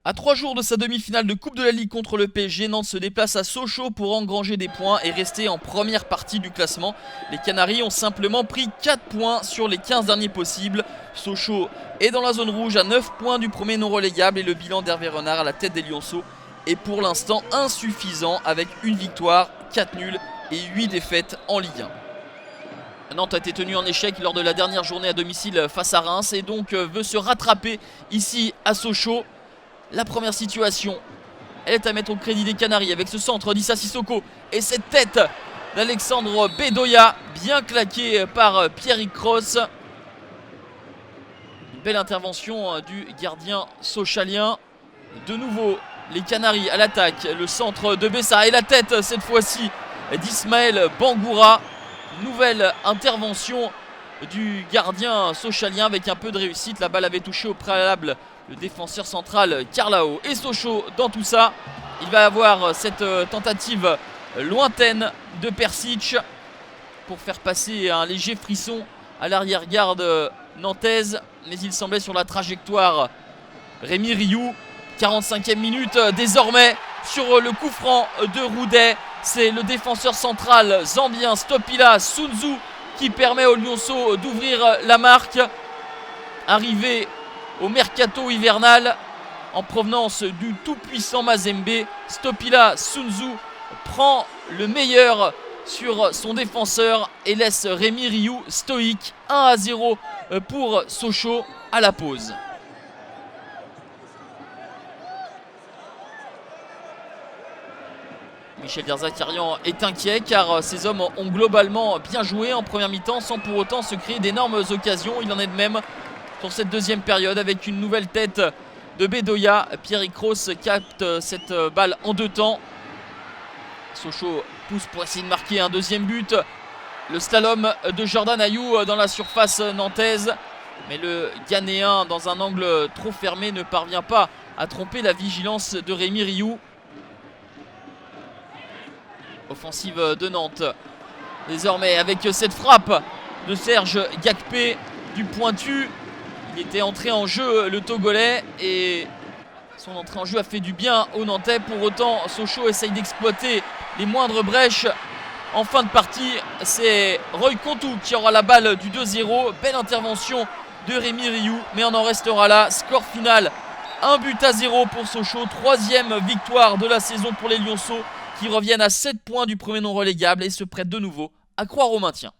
À 3 jours de sa demi-finale de Coupe de la Ligue contre le PSG, Nantes se déplace à Sochaux pour engranger des points et rester en première partie du classement. Les Canaries ont simplement pris 4 points sur les 15 derniers possibles. Sochaux est dans la zone rouge à 9 points du premier non relégable et le bilan d'Hervé Renard à la tête des Lionceaux est pour l'instant insuffisant avec une victoire, 4 nuls et 8 défaites en Ligue 1. Nantes a été tenu en échec lors de la dernière journée à domicile face à Reims et donc veut se rattraper ici à Sochaux. La première situation, elle est à mettre au crédit des Canaries avec ce centre d'Issa Sissoko et cette tête d'Alexandre Bedoya bien claquée par Pierrick Cross. Une belle intervention du gardien sochalien. De nouveau les Canaries à l'attaque, le centre de Bessa et la tête cette fois-ci d'Ismaël Bangoura. Nouvelle intervention du gardien sochalien avec un peu de réussite. La balle avait touché au préalable le défenseur central Carlao. Et Sochaux dans tout ça, il va avoir cette tentative lointaine de Persic pour faire passer un léger frisson à l'arrière-garde nantaise. Mais il semblait sur la trajectoire Rémi Rioux. 45e minute désormais sur le coup franc de Roudet. C'est le défenseur central zambien Stopila Sunzu qui permet aux Lionceaux d'ouvrir la marque. Arrivé au mercato hivernal en provenance du tout-puissant Mazembe, Stopila Sunzu prend le meilleur sur son défenseur et laisse Rémi Rioux stoïque. 1-0 pour Sochaux à la pause. Michel Derzakarian est inquiet car ses hommes ont globalement bien joué en première mi-temps sans pour autant se créer d'énormes occasions. Il en est de même sur cette deuxième période avec une nouvelle tête de Bedoya. Pierrick Cross capte cette balle en 2 temps. Sochaux pousse pour essayer de marquer un deuxième but. Le slalom de Jordan Ayew dans la surface nantaise. Mais le Ghanéen dans un angle trop fermé ne parvient pas à tromper la vigilance de Rémi Rioux. Offensive de Nantes. Désormais avec cette frappe de Serge Gakpé du pointu. Il était entré en jeu le Togolais et son entrée en jeu a fait du bien aux Nantais. Pour autant, Sochaux essaye d'exploiter les moindres brèches en fin de partie. C'est Roy Contou qui aura la balle du 2-0. Belle intervention de Rémi Rioux, mais on en restera là. Score final 1-0 pour Sochaux. 3e victoire de la saison pour les Lionceaux qui reviennent à 7 points du premier non relégable et se prêtent de nouveau à croire au maintien.